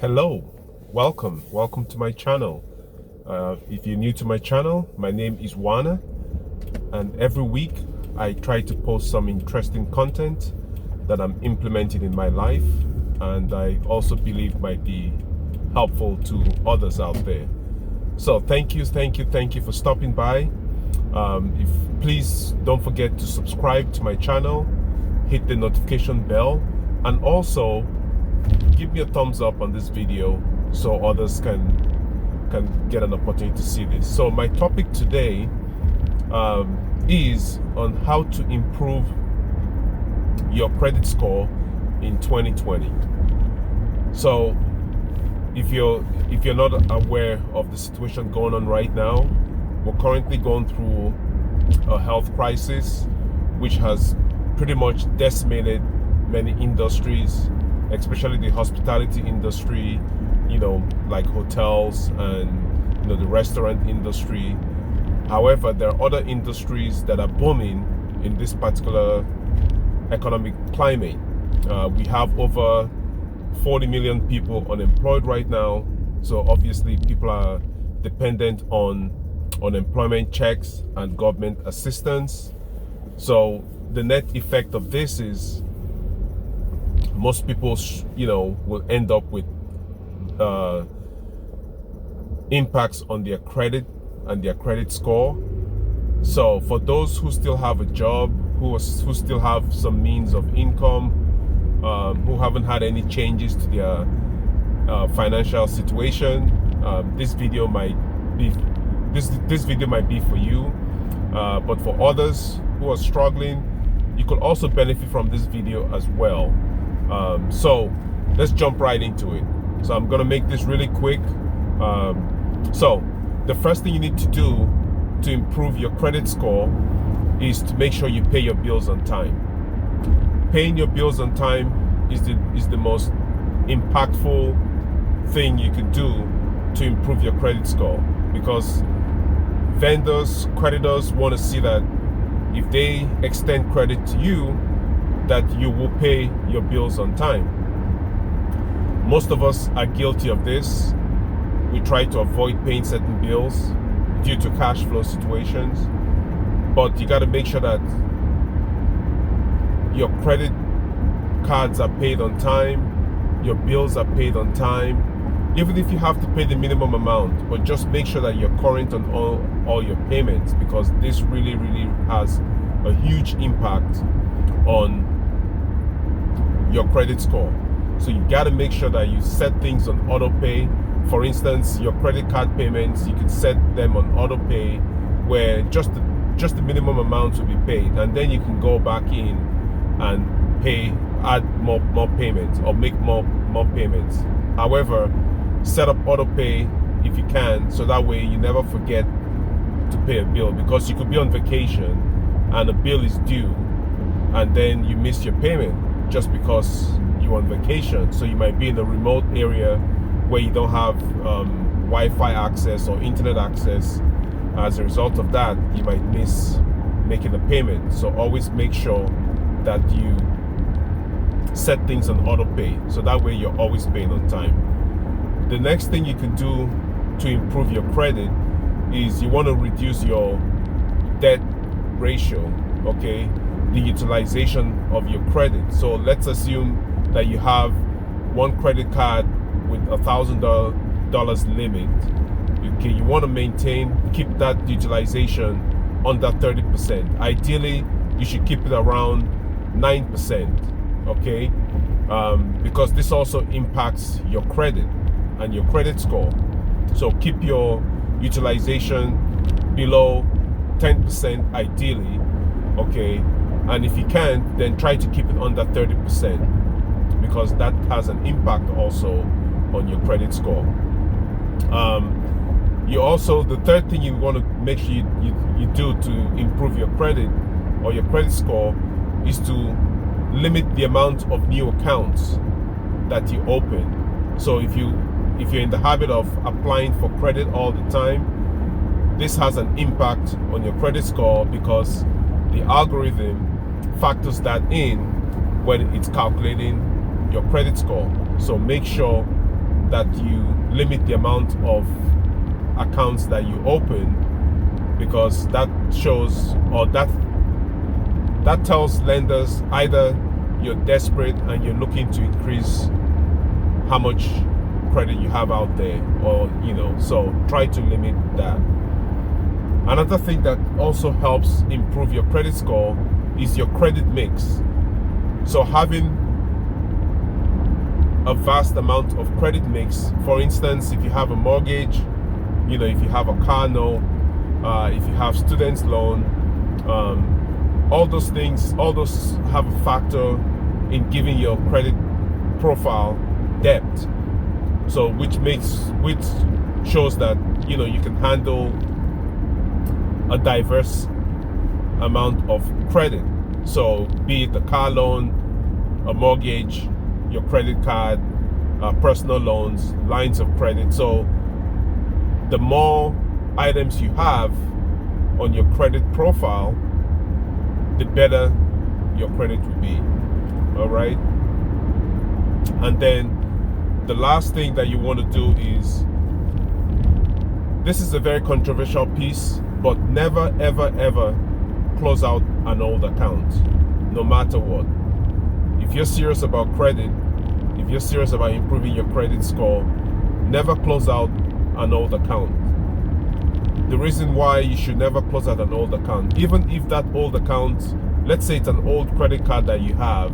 Hello, welcome to my channel. If you're new to my channel, my name is Unwana, and every week I try to post some interesting content that I'm implementing in my life, and I also believe might be helpful to others out there. So thank you for stopping by. If please don't forget to subscribe to my channel, hit the notification bell, and also give me a thumbs up on this video so others can get an opportunity to see this. So my topic today is on how to improve your credit score in 2020. So if you're not aware of the situation going on right now, we're currently going through a health crisis which has pretty much decimated many industries, especially the hospitality industry, like hotels and the restaurant industry. However, there are other industries that are booming in this particular economic climate. We have over 40 million people unemployed right now, so obviously people are dependent on unemployment checks and government assistance. So the net effect of this is most people will end up with impacts on their credit and their credit score. So for those who still have a job, who still have some means of income, who haven't had any changes to their financial situation, this video might be for you. But for others who are struggling, you could also benefit from this video as well. So let's jump right into it. So I'm gonna make this really quick. So the first thing you need to do to improve your credit score is to make sure you pay your bills on time. Paying your bills on time is the most impactful thing you can do to improve your credit score, because vendors, creditors want to see that if they extend credit to you, that you will pay your bills on time. Most of us are guilty of this. We try to avoid paying certain bills due to cash flow situations, but you got to make sure that your credit cards are paid on time, your bills are paid on time, even if you have to pay the minimum amount, but just make sure that you're current on all your payments, because this really has a huge impact on your credit score. So you got to make sure that you set things on auto pay. For instance, your credit card payments, you can set them on auto pay where just the minimum amount will be paid, and then you can go back in and add more payments or make more payments. However, set up auto pay if you can, so that way you never forget to pay a bill, because you could be on vacation and a bill is due and then you miss your payment just because you're on vacation. So you might be in a remote area where you don't have Wi-Fi access or internet access. As a result of that, you might miss making a payment. So always make sure that you set things on auto pay, so that way you're always paying on time. The next thing you can do to improve your credit is you want to reduce your debt ratio, okay? The utilization of your credit. So let's assume that you have one credit card with $1,000 limit. Okay, you want to keep that utilization under 30%. Ideally, you should keep it around 9%, okay? Because this also impacts your credit and your credit score. So keep your utilization below 10% ideally, okay? And if you can't, then try to keep it under 30%, because that has an impact also on your credit score. The third thing you want to make sure you do to improve your credit or your credit score is to limit the amount of new accounts that you open. So if you're in the habit of applying for credit all the time, this has an impact on your credit score, because the algorithm factors that in when it's calculating your credit score. So make sure that you limit the amount of accounts that you open, because that shows, or that tells lenders either you're desperate and you're looking to increase how much credit you have out there, or so try to limit that. Another thing that also helps improve your credit score is your credit mix. So having a vast amount of credit mix, for instance, if you have a mortgage, if you have a car note, if you have student's loan, all those things, all those have a factor in giving your credit profile depth. So which shows that you can handle a diverse amount of credit. So be it a car loan, a mortgage, your credit card, personal loans, lines of credit. So the more items you have on your credit profile, the better your credit will be. All right. And then the last thing that you want to do is, this is a very controversial piece, but never ever ever close out an old account, no matter what. If you're serious about credit, if you're serious about improving your credit score, never close out an old account. The reason why you should never close out an old account, even if that old account, let's say it's an old credit card that you have,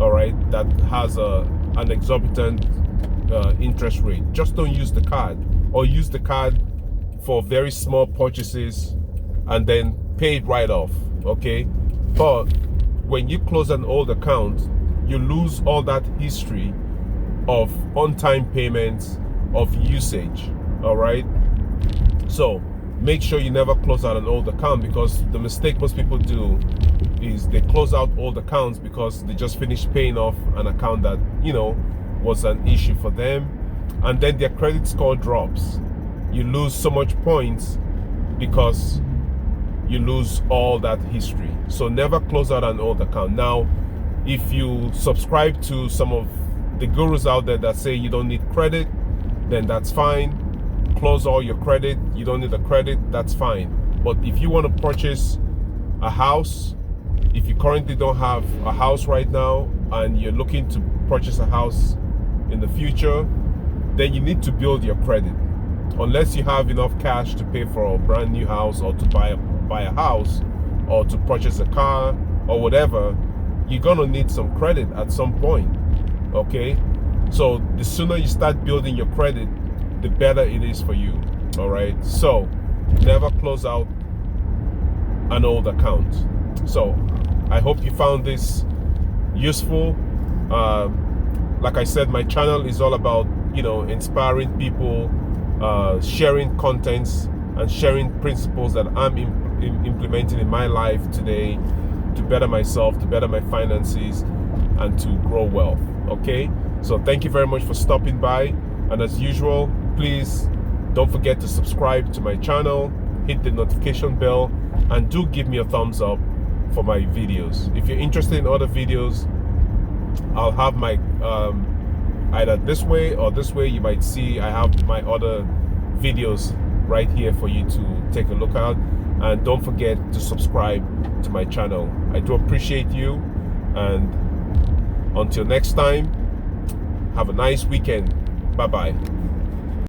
all right, that has an exorbitant interest rate, just don't use the card, or use the card for very small purchases and then pay it right off, okay? But when you close an old account, you lose all that history of on-time payments, of usage, all right? So make sure you never close out an old account, because the mistake most people do is they close out old accounts because they just finished paying off an account that was an issue for them, and then their credit score drops. You lose so much points because you lose all that history. So never close out an old account. Now, if you subscribe to some of the gurus out there that say you don't need credit, then that's fine. Close all your credit. You don't need the credit, that's fine. But if you want to purchase a house, if you currently don't have a house right now and you're looking to purchase a house in the future, then you need to build your credit. Unless you have enough cash to pay for a brand new house, or to buy a house, or to purchase a car, or whatever, you're gonna need some credit at some point, okay? So the sooner you start building your credit, the better it is for you, all right? So never close out an old account. So I hope you found this useful. Like I said, my channel is all about inspiring people, sharing contents and sharing principles that I'm implementing in my life today to better myself, to better my finances, and to grow wealth. Okay, so thank you very much for stopping by, and as usual, please don't forget to subscribe to my channel, hit the notification bell, and do give me a thumbs up for my videos. If you're interested in other videos, I'll have my either this way or this way. You might see I have my other videos right here for you to take a look at, and don't forget to subscribe to my channel. I do appreciate you, and until next time, have a nice weekend. Bye bye.